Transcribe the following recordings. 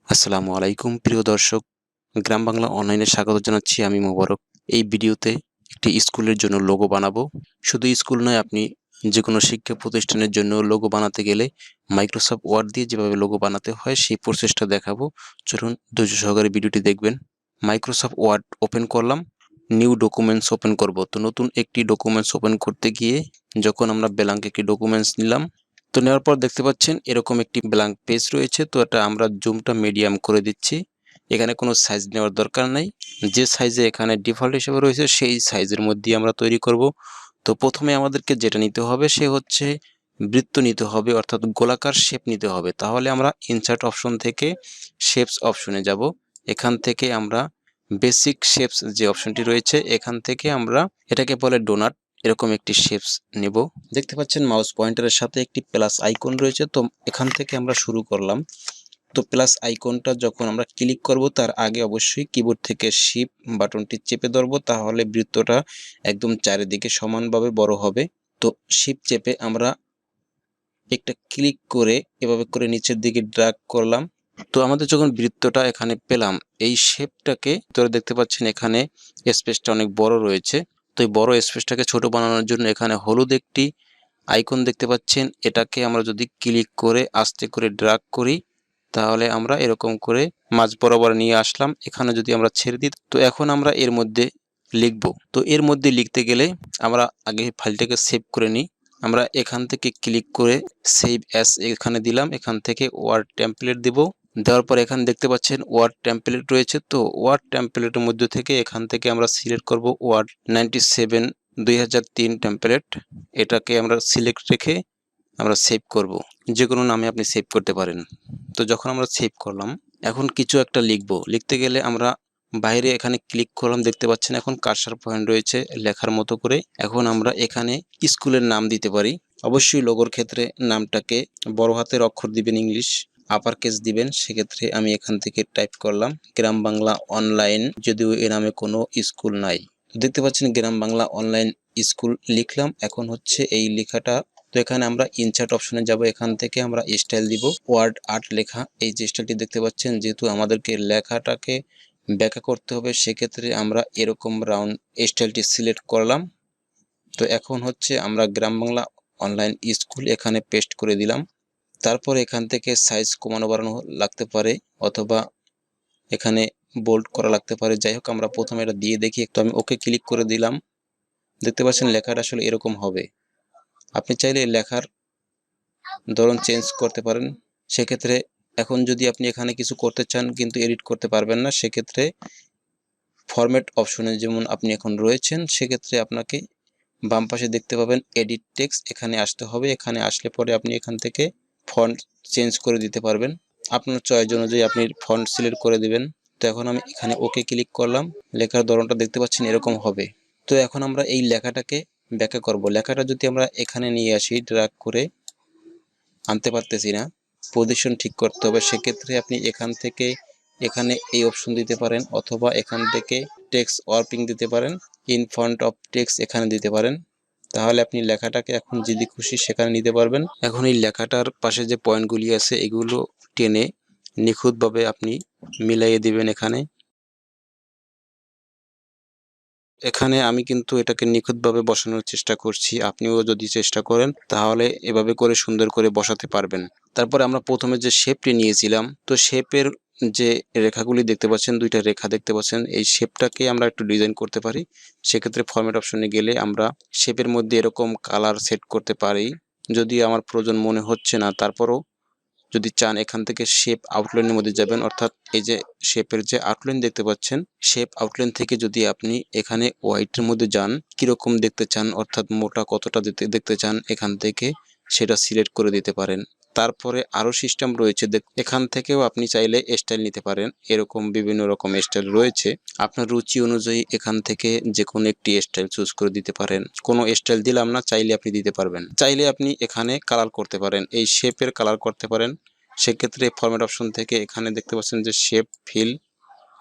আসসালামু আলাইকুম প্রিয় দর্শক, গ্রাম বাংলা অনলাইনে স্বাগত জানাচ্ছি আমি মোবারক। এই ভিডিওতে একটি স্কুলের জন্য লোগো বানাবো। শুধু স্কুল নয়, আপনি যেকোনো শিক্ষা প্রতিষ্ঠানের জন্য লোগো বানাতে গেলে মাইক্রোসফট ওয়ার্ড দিয়ে যেভাবে লোগো বানাতে হয় সেই প্রসেসটা দেখাবো। চলুন ধৈর্য সহকারে ভিডিওটি দেখবেন। মাইক্রোসফট ওয়ার্ড ওপেন করলাম, নিউ ডকুমেন্টস ওপেন করব। তো নতুন একটি ডকুমেন্টস ওপেন করতে গিয়ে যখন আমরা ব্ল্যাঙ্ক একটি ডকুমেন্টস নিলাম, তো নেওয়ার পর দেখতে পাচ্ছেন এরকম একটি ব্ল্যাঙ্ক পেজ রয়েছে। তো এটা আমরা জুমটা মিডিয়াম করে দিচ্ছি। এখানে কোনো সাইজ নেওয়ার দরকার নাই, যে সাইজে এখানে ডিফল্ট হিসেবে রয়েছে সেই সাইজের মধ্যে আমরা তৈরি করব। তো প্রথমে আমাদেরকে যেটা নিতে হবে সে হচ্ছে বৃত্ত নিতে হবে, অর্থাৎ গোলাকার শেপ নিতে হবে। তাহলে আমরা ইনসার্ট অপশন থেকে শেপস অপশনে যাব। এখান থেকে আমরা বেসিক শেপস যে অপশনটি রয়েছে এখান থেকে আমরা এটাকে বলে ডোনাট, এরকম একটি শেপস নেব। দেখতে পাচ্ছেন মাউস পয়েন্টারের সাথে একটি প্লাস আইকন রয়েছে। তো এখান থেকে আমরা শুরু করলাম। তো প্লাস আইকনটা যখন আমরা ক্লিক করব তার আগে অবশ্যই কিবোর্ড থেকে শিফট বাটনটি চেপে ধরবো, তাহলে বৃত্তটা একদম চারিদিকে সমানভাবে বড় হবে। তো শিফট চেপে আমরা একটা ক্লিক করে এভাবে করে নিচের দিকে ড্র্যাগ করলাম। তো আমাদের যখন বৃত্তটা এখানে পেলাম, এই শেপটাকে তোরা দেখতে পাচ্ছেন এখানে স্পেসটা অনেক বড় রয়েছে। তো এই বড় স্পেসটাকে ছোট বানানোর জন্য এখানে হলুদ একটি আইকন দেখতে পাচ্ছেন, এটাকে আমরা যদি ক্লিক করে আস্তে করে ড্র্যাগ করি তাহলে আমরা এরকম করে মাঝ বরাবর নিয়ে আসলাম। এখানে যদি আমরা ছেড়ে দিই, তো এখন আমরা এর মধ্যে লিখব। তো এর মধ্যে লিখতে গেলে আমরা আগে ফাইলটাকে সেভ করে নিই। আমরা এখান থেকে ক্লিক করে সেভ অ্যাজ এখানে দিলাম, এখান থেকে ওয়ার্ড টেমপ্লেট দিব। দেওয়ার পর এখানে দেখতে পাচ্ছেন ওয়ার্ড টেমপ্লেট রয়েছে। তো ওয়ার্ড টেমপ্লেটের মধ্যে থেকে এখান থেকে আমরা সিলেক্ট করব ওয়ার্ড 97 2003 টেমপ্লেট। এটাকে আমরা সিলেক্ট রেখে আমরা সেভ করব। যে কোনো নামে আপনি সেভ করতে পারেন। তো যখন আমরা সেভ করলাম, এখন কিছু একটা লিখব। লিখতে গেলে আমরা বাইরে এখানে ক্লিক করলাম, দেখতে পাচ্ছেন এখন কার্সার পয়েন্ট রয়েছে লেখার মতো করে। এখন আমরা এখানে স্কুলের নাম দিতে পারি। অবশ্যই লোগোর ক্ষেত্রে নামটাকে বড় হাতের অক্ষর দিবেন, ইংলিশ আপার কেস দিবেন। সেক্ষেত্রে আমি এখান থেকে টাইপ করলাম গ্রাম বাংলা অনলাইন, যদিও এ নামে কোনো স্কুল নাই। দেখতে পাচ্ছেন গ্রাম বাংলা অনলাইন স্কুল লিখলাম। এখন হচ্ছে এই লেখাটা, তো এখানে আমরা ইনসার্ট অপশনে যাব। এখান থেকে আমরা স্টাইল দিব ওয়ার্ড আর্ট লেখা। এই যে স্টাইলটি দেখতে পাচ্ছেন, যেহেতু আমাদেরকে লেখাটাকে ব্যাখ্যা করতে হবে সেক্ষেত্রে আমরা এরকম রাউন্ড স্টাইলটি সিলেক্ট করলাম। তো এখন হচ্ছে আমরা গ্রাম বাংলা অনলাইন স্কুল এখানে পেস্ট করে দিলাম। তারপর এখান থেকে সাইজ কমানো বাড়ানো লাগতে পারে, অথবা এখানে বোল্ড করা লাগতে পারে। যাই হোক, আমরা প্রথমে এটা দিয়ে দেখি। একটু আমি ওকে ক্লিক করে দিলাম। দেখতে পাচ্ছেন লেখাটা আসলে এরকম হবে। আপনি চাইলে লেখার ধরন চেঞ্জ করতে পারেন। সেক্ষেত্রে এখন যদি আপনি এখানে কিছু করতে চান কিন্তু এডিট করতে পারবেন না, সেক্ষেত্রে ফরম্যাট অপশনে যেমন আপনি এখন রয়েছেন, সেক্ষেত্রে আপনাকে বাম পাশে দেখতে পাবেন এডিট টেক্সট, এখানে আসতে হবে। এখানে আসলে পরে আপনি এখান থেকে ফন্ট চেঞ্জ করে দিতে পারবেন। আপনার চয়েস অনুযায়ী আপনি ফন্ট সিলেক্ট করে দিবেন। তো এখন আমি এখানে ওকে ক্লিক করলাম। লেখার ধরনটা দেখতে পাচ্ছেন এরকম হবে। তো এখন আমরা এই লেখাটাকে ব্যাখ্যা করব। লেখাটা যদি আমরা এখানে নিয়ে আসি, ড্র্যাগ করে আনতে পারতেছি না, পজিশন ঠিক করতে হবে। সেক্ষেত্রে আপনি এখান থেকে এখানে এই অপশন দিতে পারেন, অথবা এখান থেকে টেক্সট ওয়ার্পিং দিতে পারেন, ইন ফ্রন্ট অফ টেক্সট এখানে দিতে পারেন। তাহলে আপনি লেখাটাকে এখন যেদিকে খুশি সেখানে নিতে পারবেন। এখন এই লেখাটার পাশে যে পয়েন্টগুলি আছে এগুলো টেনে নিখুঁতভাবে আপনি মিলাইয়ে দিবেন। এখানে আমি কিন্তু এটাকে নিখুঁতভাবে বসানোর চেষ্টা করছি। আপনিও যদি চেষ্টা করেন তাহলে এভাবে করে সুন্দর করে বসাতে পারবেন। তারপরে আমরা প্রথমে যে শেপটি নিয়েছিলাম, তো শেপের যে রেখাগুলি দেখতে পাচ্ছেন, দুইটা রেখা দেখতে পাচ্ছেন, এই শেপটাকে আমরা একটু ডিজাইন করতে পারি। সেক্ষেত্রে ফরম্যাট অপশনে গেলে আমরা শেপের মধ্যে এরকম কালার সেট করতে পারি। যদি আমার প্রয়োজন মনে হচ্ছে না, তারপরও যদি চান এখান থেকে শেপ আউটলাইনের মধ্যে যাবেন, অর্থাৎ এই যে শেপের যে আউটলাইন দেখতে পাচ্ছেন, শেপ আউটলাইন থেকে যদি আপনি এখানে হোয়াইটের মধ্যে যান, কিরকম দেখতে চান, অর্থাৎ মোটা কতটা দেখতে চান, এখান থেকে সেটা সিলেক্ট করে দিতে পারেন। তারপরে আরো সিস্টেম রয়েছে, এখান থেকেও আপনি চাইলে স্টাইল নিতে পারেন। এরকম বিভিন্ন রকম স্টাইল রয়েছে, আপনার রুচি অনুযায়ী এখান থেকে যে কোনো একটি স্টাইল চুজ করে দিতে পারেন। কোনো স্টাইল দিলাম না, চাইলে আপনি দিতে পারবেন। চাইলে আপনি এখানে কালার করতে পারেন, এই শেপের কালার করতে পারেন। সেক্ষেত্রে ফরম্যাট অপশন থেকে এখানে দেখতে পাচ্ছেন যে শেপ ফিল,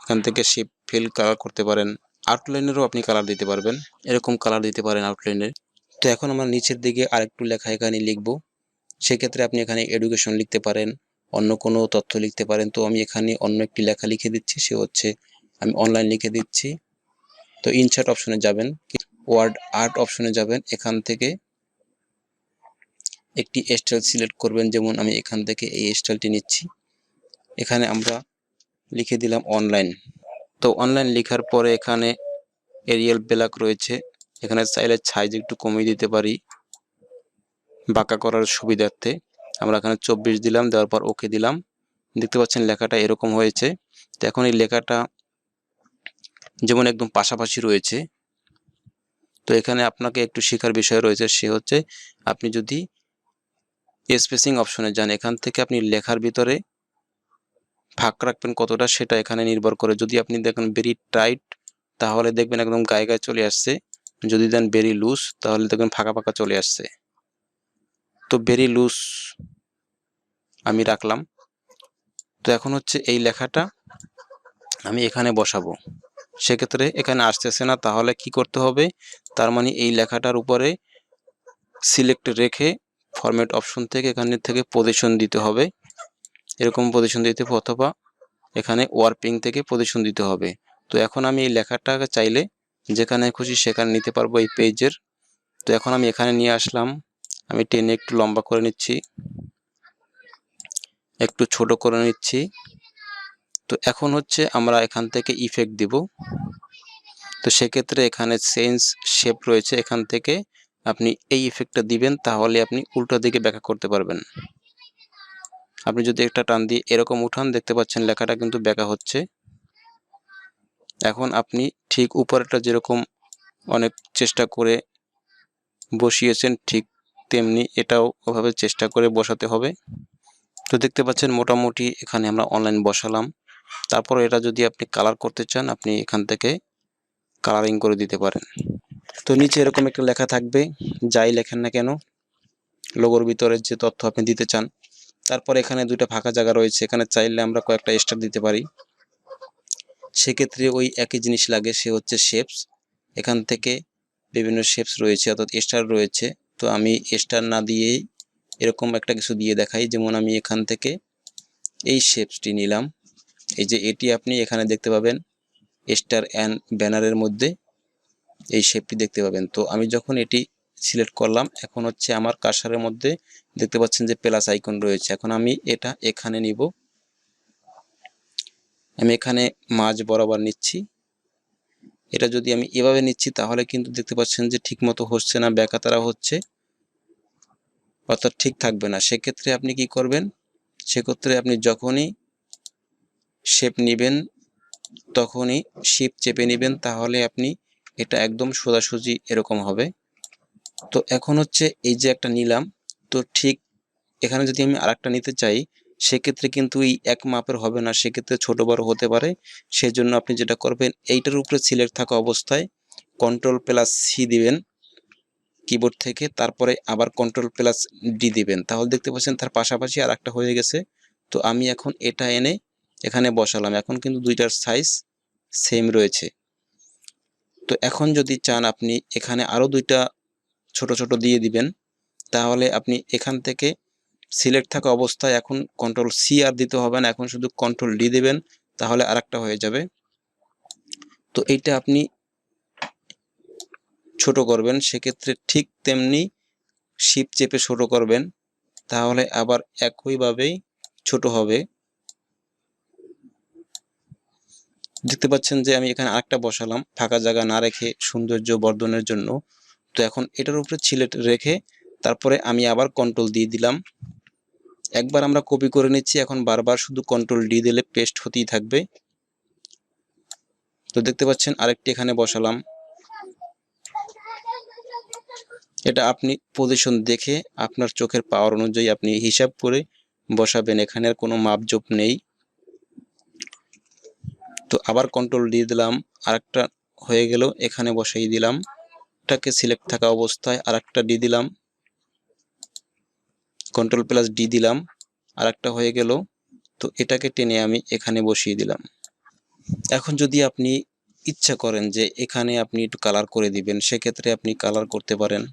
এখান থেকে শেপ ফিল কালার করতে পারেন। আউটলাইনেরও আপনি কালার দিতে পারবেন, এরকম কালার দিতে পারেন আউটলাইনের। তো এখন আমরা নিচের দিকে আরেকটু লেখা এখানে লিখব। সেক্ষেত্রে আপনি এখানে এডুকেশন লিখতে পারেন, অন্য কোনো তথ্য লিখতে পারেন। তো আমি এখানে অন্য একটি লেখা লিখে দিচ্ছি, সে হচ্ছে আমি অনলাইন লিখে দিচ্ছি। তো ইনসার্ট অপশনে যাবেন, ওয়ার্ড আর্ট অপশনে যাবেন, এখান থেকে একটি স্টাইল সিলেক্ট করবেন। যেমন আমি এখান থেকে এই স্টাইলটি নিচ্ছি, এখানে আমরা লিখে দিলাম অনলাইন। তো অনলাইন লেখার পরে এখানে এরিয়াল ব্ল্যাক রয়েছে, এখানে চাইলে সাইজ একটু কমিয়ে দিতে পারি বাঁকা করার সুবিধার্থে। আমরা এখানে 24 দিলাম, দেওয়ার পর ওকে দিলাম। দেখতে পাচ্ছেন লেখাটা এরকম হয়েছে। তো এখন এই লেখাটা যেমন একদম পাশাপাশি রয়েছে, তো এখানে আপনাকে একটু শেখার বিষয় রয়েছে, সে হচ্ছে আপনি যদি স্পেসিং অপশনে যান, এখান থেকে আপনি লেখার ভিতরে ফাঁক রাখবেন কতটা সেটা এখানে নির্ভর করে। যদি আপনি দেখেন ভেরি টাইট, তাহলে দেখবেন একদম গায়ে গায়ে চলে আসছে। যদি দেন ভেরি লুজ, তাহলে দেখবেন ফাঁকা ফাঁকা চলে আসছে। তো ভেরি লুজ আমি রাখলাম। তো এখন হচ্ছে এই লেখাটা আমি এখানে বসাবো, সেক্ষেত্রে এখানে আসতেছে না, তাহলে কি করতে হবে, তার মানে এই লেখাটার উপরে সিলেক্ট রেখে ফরম্যাট অপশন থেকে এখানে থেকে পজিশন দিতে হবে, এরকম পজিশন দিতে হবে, অথবা এখানে ওয়ার্পিং থেকে পজিশন দিতে হবে। তো এখন আমি এই লেখাটাকে চাইলে যেখানে খুশি সেখানে নিতে পারবো এই পেজের। তো এখন আমি এখানে নিয়ে আসলাম, আমি টেনে একটু লম্বা করে নিচ্ছি, একটু ছোট করে নিচ্ছি। তো এখন হচ্ছে আমরা এখান থেকে ইফেক্ট দিব। তো সেক্ষেত্রে এখানে চেঞ্জ শেপ রয়েছে, এখান থেকে আপনি এই ইফেক্টটা দিবেন, তাহলে আপনি উল্টো দিকে ব্যাখ্যা করতে পারবেন। আপনি যদি একটা টান দিয়ে এরকম উঠান, দেখতে পাচ্ছেন লেখাটা কিন্তু ব্যাখ্যা হচ্ছে। এখন আপনি ঠিক উপরেরটা যেরকম অনেক চেষ্টা করে বসিয়েছেন, ঠিক তেমনি এটাও ওভাবে চেষ্টা করে বসাতে হবে। তো দেখতে পাচ্ছেন মোটামুটি এখানে আমরা অনলাইন বসালাম। তারপর এটা যদি আপনি কালার করতে চান, আপনি এখান থেকে কালারিং করে দিতে পারেন। তো নিচে এরকম একটা লেখা থাকবে, যাই লেখেন না কেন লোগোর ভিতরে যে তথ্য আপনি দিতে চান। তারপর এখানে দুইটা ফাঁকা জায়গা রয়েছে, এখানে চাইলে আমরা কয়েকটা স্টার দিতে পারি। সেক্ষেত্রে ওই একই জিনিস লাগে, সে হচ্ছে শেপস। এখান থেকে বিভিন্ন শেপস রয়েছে, অর্থাৎ স্টার রয়েছে। তো আমি স্টার না দিয়েই এরকম একটা কিছু দিয়ে দেখাই। যেমন আমি এখান থেকে এই শেপসটি নিলাম, এই যে এটি আপনি এখানে দেখতে পাবেন স্টার অ্যান্ড ব্যানারের মধ্যে এই শেপটি দেখতে পাবেন। তো আমি যখন এটি সিলেক্ট করলাম, এখন হচ্ছে আমার কার্সারের মধ্যে দেখতে পাচ্ছেন যে প্লাস আইকন রয়েছে। এখন আমি এটা এখানে নিব, আমি এখানে মাঝ বরাবর নিচ্ছি। এটা যদি আমি এভাবে নিচ্ছি, তাহলে কিন্তু দেখতে পাচ্ছেন যে ঠিক মতো হচ্ছে না, ব্যাকাতারা হচ্ছে, অর্থাৎ ঠিক থাকবে না। সেক্ষেত্রে আপনি কি করবেন, সেক্ষেত্রে আপনি যখনই শেপ নেবেন তখনই শিফট চেপে নেবেন, তাহলে আপনি এটা একদম সোজাসুজি এরকম হবে। তো এখন হচ্ছে এই যে একটা নিলাম, তো ঠিক এখানে যদি আমি আরেকটা নিতে চাই, সেক্ষেত্রে কিন্তু এই এক মাপের হবে না, সেক্ষেত্রে ছোট বড় হতে পারে। সেজন্য আপনি যেটা করবেন, এইটার উপরে সিলেক্ট থাকা অবস্থায় কন্ট্রোল+সি দিবেন কিবোর্ড থেকে, তারপরে আবার কন্ট্রোল+ডি দিবেন, তাহলে দেখতে পাচ্ছেন তার পাশাপাশি আর একটা হয়ে গেছে। তো আমি এখন এটা এনে এখানে বসালাম, এখন কিন্তু দুইটার সাইজ সেম রয়েছে। তো এখন যদি চান আপনি এখানে আরো দুইটা ছোট ছোট দিয়ে দিবেন, তাহলে আপনি এখান থেকে সিলেক্ট থাকা অবস্থায় এখন কন্ট্রোল+সি আর দিতে হবে না, এখন শুধু কন্ট্রোল+ডি দিবেন, তাহলে আরেকটা হয়ে যাবে। তো এইটা আপনি ছোট করবেন, সেক্ষেত্রে ঠিক তেমনি শিফট চেপে ছোট করবেন, তাহলে আবার একইভাবেই ছোট হবে। দেখতে পাচ্ছেন যে আমি এখানে আরেকটা বসালাম ফাঁকা জায়গা না রেখে সৌন্দর্য বর্ধনের জন্য। তো এখন এটার উপরে সিলেক্ট রেখে তারপরে আমি আবার কন্ট্রোল দিয়ে দিলাম। একবার আমরা কপি করে নিচ্ছি, এখন বারবার শুধু কন্ট্রোল+ডি দিলে পেস্ট হতেই থাকবে। তো দেখতে পাচ্ছেন আরেকটি এখানে বসালাম। এটা আপনি পজিশন দেখে আপনার চোখের পাওয়ার অনুযায়ী আপনি হিসাব করে বসাবেন, এখানে আর কোনো মাপজোপ নেই। তো আবার কন্ট্রোল দিয়ে দিলাম, আরেকটা হয়ে গেল, এখানে বসাই দিলাম। এটাকে সিলেক্ট থাকা অবস্থায় আরেকটা ডি দিলাম, কন্ট্রোল+ডি দিলাম, আরেকটা হয়ে গেল। তো এটাকে টেনে আমি এখানে বসিয়ে দিলাম। এখন যদি আপনি ইচ্ছা করেন যে এখানে আপনি একটু কালার করে দিবেন, সেক্ষেত্রে আপনি কালার করতে পারেন,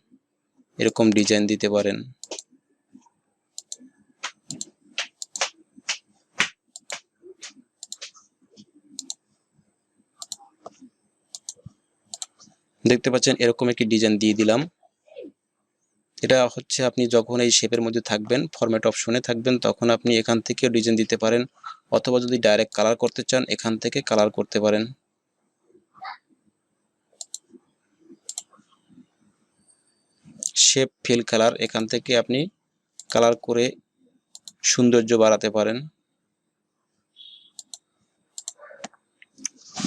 এরকম ডিজাইন দিতে পারেন। দেখতে পাচ্ছেন এরকম একটি ডিজাইন দিয়ে দিলাম। এটা হচ্ছে আপনি যখন এই শেপের মধ্যে থাকবেন, ফরম্যাট অপশনে থাকবেন, তখন আপনি এখান থেকেও ডিজাইন দিতে পারেন, অথবা যদি ডাইরেক্ট কালার করতে চান এখান থেকে কালার করতে পারেন। শেপ ফিল কালার, এখান থেকে আপনি কালার করে সৌন্দর্য বাড়াতে পারেন।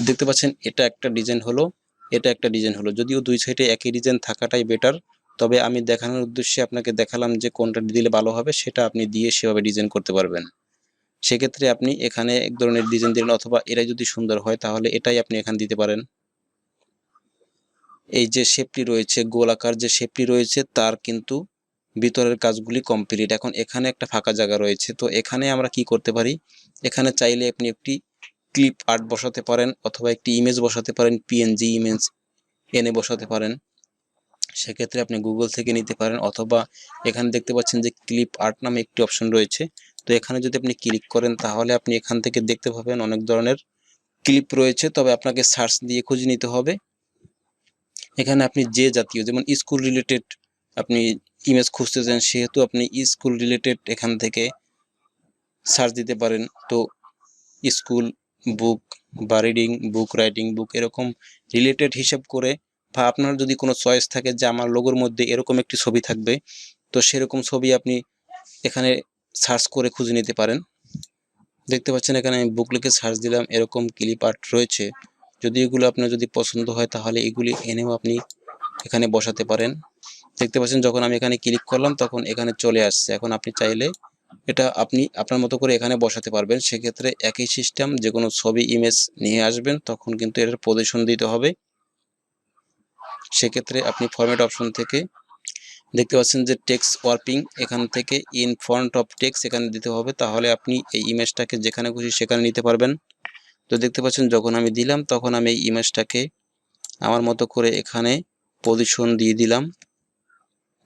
দেখতে পাচ্ছেন এটা একটা ডিজাইন হলো, এটা একটা ডিজাইন হলো। যদিও দুই সাইডে একই ডিজাইন থাকাটাই বেটার, তবে আমি দেখানোর উদ্দেশ্যে আপনাকে দেখালাম যে কোনটা দিলে ভালো হবে, সেটা আপনি দিয়ে সেভাবে ডিজাইন করতে পারবেন। সেক্ষেত্রে আপনি এখানে এক ধরনের ডিজাইন দিলেন, অথবা এটাই যদি সুন্দর হয় তাহলে এটাই আপনি এখানে দিতে পারেন। এই যে শেপটি রয়েছে, গোলাকার যে শেপটি রয়েছে তার কিন্তু ভিতরের কাজগুলি কমপ্লিট। এখন এখানে একটা ফাঁকা জায়গা রয়েছে, তো এখানে আমরা কি করতে পারি, এখানে চাইলে আপনি একটি ক্লিপ আর্ট বসাতে পারেন, অথবা একটি ইমেজ বসাতে পারেন, পিএনজি ইমেজ এনে বসাতে পারেন। সেক্ষেত্রে আপনি গুগল থেকে নিতে পারেন, অথবা এখানে দেখতে পাচ্ছেন যে ক্লিপ আর্ট নামে একটি অপশন রয়েছে। তো এখানে যদি আপনি ক্লিক করেন তাহলে আপনি এখান থেকে দেখতে পাবেন অনেক ধরনের ক্লিপ রয়েছে, তবে আপনাকে সার্চ দিয়ে খুঁজে নিতে হবে। এখানে আপনি যে জাতীয়, যেমন স্কুল রিলেটেড আপনি ইমেজ খুঁজতেছেন, সেহেতু আপনি স্কুল রিলেটেড এখান থেকে সার্চ দিতে পারেন। তো স্কুল বুক বা রিডিং বুক, রাইটিং বুক, এরকম রিলেটেড হিসাব করে, বা আপনার যদি কোনো চয়েস থাকে যে আমার লোগোর মধ্যে এরকম একটি ছবি থাকবে, তো সেরকম ছবি আপনি এখানে সার্চ করে খুঁজে নিতে পারেন। দেখতে পাচ্ছেন এখানে আমি বুক লিখে সার্চ দিলাম, এরকম ক্লিপ আর্ট রয়েছে। যদি এগুলো আপনার যদি পছন্দ হয় তাহলে এগুলি এনেও আপনি এখানে বসাতে পারেন। দেখতে পাচ্ছেন যখন আমি এখানে ক্লিক করলাম তখন এখানে চলে আসছে। এখন আপনি চাইলে এটা আপনি আপনার মতো করে এখানে বসাতে পারবেন। সেক্ষেত্রে একই সিস্টেম, যে কোনো ছবি ইমেজ নিয়ে আসবেন, তখন কিন্তু এটার পজিশন দিতে হবে। সেক্ষেত্রে আপনি ফরম্যাট অপশন থেকে দেখতে পাচ্ছেন যে টেক্সট ওয়ার্পিং, এখান থেকে ইন ফ্রন্ট অফ টেক্সট এখানে দিতে হবে, তাহলে আপনি এই ইমেজটাকে যেখানে খুশি সেখানে নিতে পারবেন। তো দেখতে পাচ্ছেন যখন আমি দিলাম তখন আমি এই ইমেজটাকে আমার মতো করে এখানে পজিশন দিয়ে দিলাম,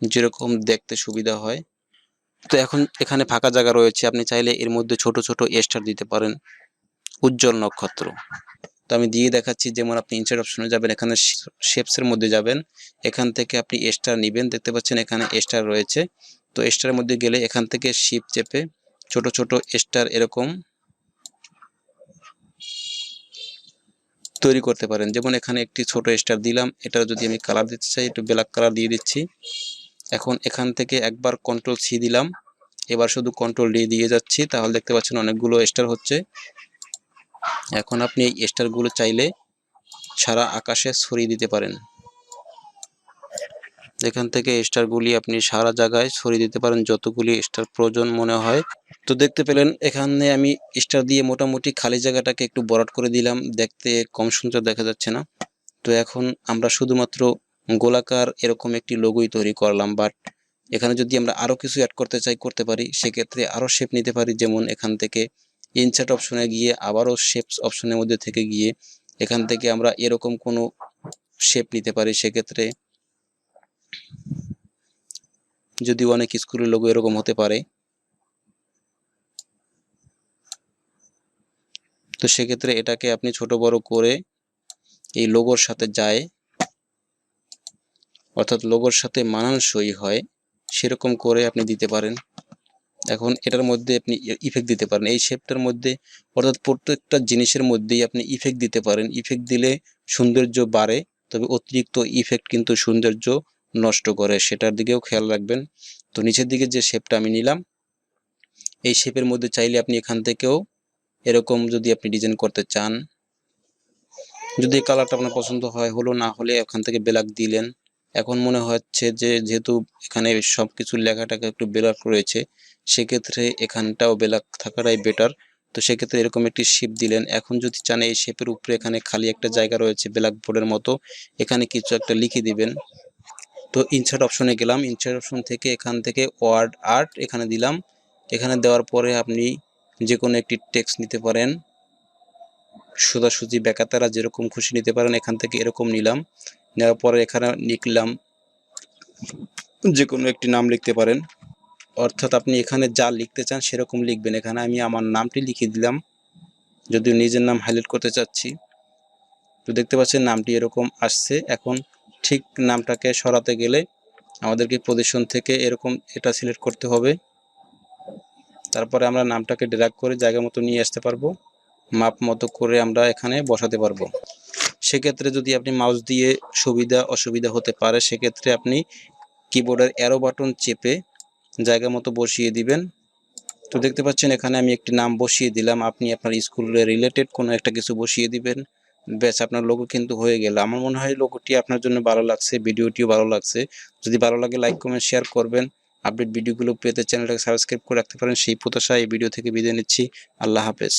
যেরকম দেখতে সুবিধা হয়। তো এখন এখানে ফাঁকা জায়গা রয়েছে, আপনি চাইলে এর মধ্যে ছোট ছোট স্টার দিতে পারেন, উজ্জ্বল নক্ষত্র। তো আমি দিয়ে দেখাচ্ছি, যেমন আপনি ইনসার্ট অপশনে যাবেন, এখানে শেপসের মধ্যে যাবেন, এখান থেকে আপনি স্টার নেবেন। দেখতে পাচ্ছেন এখানে স্টার রয়েছে, তো স্টারের মধ্যে গেলে এখান থেকে শিফট চেপে ছোট ছোট স্টার এরকম তৈরি করতে পারেন। যেমন এখানে একটি ছোট স্টার দিলাম, এটা যদি আমি কালার দিতে চাই একটু ব্ল্যাক কালার দিয়ে দিচ্ছি। এখন এখান থেকে একবার কন্ট্রোল সি দিলাম, এবার শুধু কন্ট্রোল ডি দিয়ে যাচ্ছি, তাহলে দেখতে পাচ্ছেন অনেকগুলো স্টার হচ্ছে। এখন আপনি এই স্টারগুলো চাইলে সারা আকাশে ছড়িয়ে দিতে পারেন। এখান থেকে স্টারগুলি আপনি সারা জায়গায় ছড়িয়ে দিতে পারেন, যতগুলি স্টার প্রয়োজন মনে হয়। তো দেখতে পেলেন এখানে আমি স্টার দিয়ে মোটামুটি খালি জায়গাটাকে একটু ভরাট করে দিলাম, দেখতে কম সুন্দর দেখা যাচ্ছে না। তো এখন আমরা শুধুমাত্র গোলাকার এরকম একটি লোগোই তৈরি করলাম, বাট এখানে যদি আমরা আরও কিছু অ্যাড করতে চাই করতে পারি। সেক্ষেত্রে আরও শেপ নিতে পারি, যেমন এখান থেকে ইনসার্ট অপশনে গিয়ে আবারও শেপস অপশনের মধ্যে থেকে গিয়ে এখান থেকে আমরা এরকম কোনো শেপ নিতে পারি। সেক্ষেত্রে যদি অনেক স্কুলের লোগো এরকম হতে পারে, তো সেক্ষেত্রে এটাকে আপনি ছোট বড় করে এই লোগোর সাথে যায়, অর্থাৎ লোগোর সাথে মানানসই হয় সেরকম করে আপনি দিতে পারেন। এখন এটার মধ্যে আপনি ইফেক্ট দিতে পারেন এই শেপটার মধ্যে, অর্থাৎ প্রত্যেকটা জিনিসের মধ্যেই আপনি ইফেক্ট দিতে পারেন। ইফেক্ট দিলে সৌন্দর্য বাড়ে, তবে অতিরিক্ত ইফেক্ট কিন্তু সৌন্দর্য নষ্ট করে, সেটার দিকেও খেয়াল রাখবেন। তো নিচের দিকে যে শেপটা আমি নিলাম, এই শেপের মধ্যে চাইলে আপনি এখান থেকেও এরকম যদি আপনি ডিজাইন করতে চান, যদি কালারটা আপনার পছন্দ হয়, হলো না হলে এখান থেকে ব্ল্যাক দিলেন। এখন মনে হচ্ছে যে যেহেতু এখানে সবকিছু লেখাটাকে একটু ব্ল্যাক রয়েছে, সেক্ষেত্রে এখানটাও ব্ল্যাক থাকাটাই বেটার। তো সেক্ষেত্রে এরকম একটি শেপ দিলেন। এখন যদি চান এই শেপের উপরে এখানে খালি একটা জায়গা রয়েছে ব্ল্যাক বোর্ডের মতো, এখানে কিছু একটা লিখে দিবেন। তো ইনসার্ট অপশনে গেলাম, ইনসার্ট অপশন থেকে এখান থেকে ওয়ার্ড আর্ট এখানে দিলাম। এখানে দেওয়ার পরে আপনি যে কোনো একটি টেক্সট নিতে পারেন, সোজাসুজি বেকাতারা যেরকম খুশি নিতে পারেন। এখান থেকে এরকম নিলাম, নেওয়ার পরে এখানে লিখলাম, যে কোনো একটি নাম লিখতে পারেন, অর্থাৎ আপনি এখানে যা লিখতে চান সেরকম লিখবেন। এখানে আমি আমার নামটি লিখে দিলাম, যদিও নিজের নাম হাইলাইট করতে চাচ্ছি। তো দেখতে পাচ্ছেন নামটি এরকম আসছে। এখন ঠিক নামটাকে সরাতে গেলে আমাদেরকে পজিশন থেকে এরকম এটা সিলেক্ট করতে হবে। তারপরে আমরা নামটাকে ড্র্যাগ করে জায়গা মতো নিয়ে আসতে পারবো, মাপ মতো করে আমরা এখানে বসাতে পারবো। সেক্ষেত্রে যদি আপনি মাউস দিয়ে সুবিধা অসুবিধা হতে পারে, সেক্ষেত্রে আপনি কিবোর্ডের অ্যারো বাটন চেপে জায়গা মতো বসিয়ে দিবেন। তো দেখতে পাচ্ছেন এখানে আমি একটি নাম বসিয়ে দিলাম, আপনি আপনার স্কুলের রিলেটেড কোনো একটা কিছু বসিয়ে দিবেন, ব্যাস আপনার লোগো কিন্তু হয়ে গেল। আমার মনে হয় লোগোটি আপনার জন্য ভালো লাগছে, ভিডিওটিও ভালো লাগছে। যদি ভালো লাগে লাইক কমেন্ট শেয়ার করবেন। আপডেট ভিডিওগুলো পেতে চ্যানেলটাকে সাবস্ক্রাইব করে রাখতে পারেন সেই প্রত্যাশায় এই ভিডিও থেকে বিদায় নিচ্ছি। আল্লাহ হাফেজ।